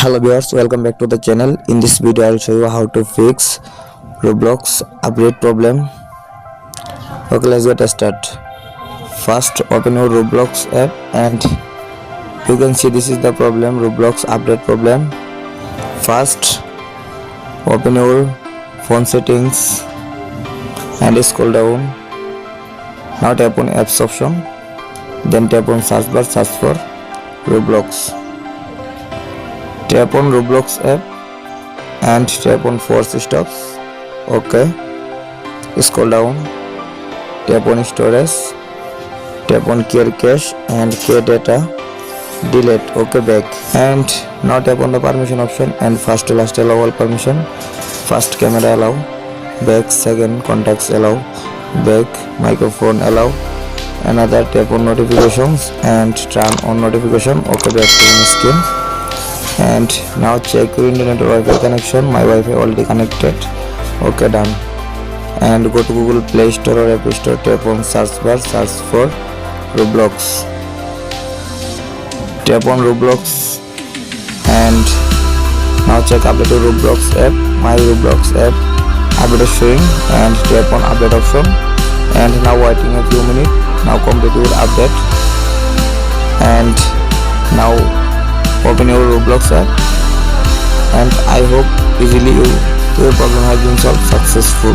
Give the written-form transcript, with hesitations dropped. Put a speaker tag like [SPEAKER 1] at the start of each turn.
[SPEAKER 1] Hello viewers, welcome back to the channel. In this video I'll show you how to fix Roblox upgrade problem. Okay, let's get started. First open your Roblox app and you can see this is the problem, Roblox update problem. First open your phone settings and scroll down. Now tap on apps option, then tap on search bar, search for Roblox. Tap on Roblox app and tap on force stops. Okay, scroll down, tap on storage, tap on clear cache and clear data, delete. Okay, back, and now tap on the permission option and first to last allow all permission. First camera allow, back, second contacts allow, back, microphone allow, another. Tap on notifications and turn on notification. Okay, back to the screen. And now check your internet or Wi-Fi connection. My Wi-Fi already connected. Okay, done. And go to Google Play Store or App Store. Tap on search bar, search for Roblox. Tap on Roblox and now check update to Roblox app. My Roblox app update is showing and tap on update option. And now waiting a few minutes. Now complete your update and now open your Roblox app, and I hope easily your problem has been solved successful.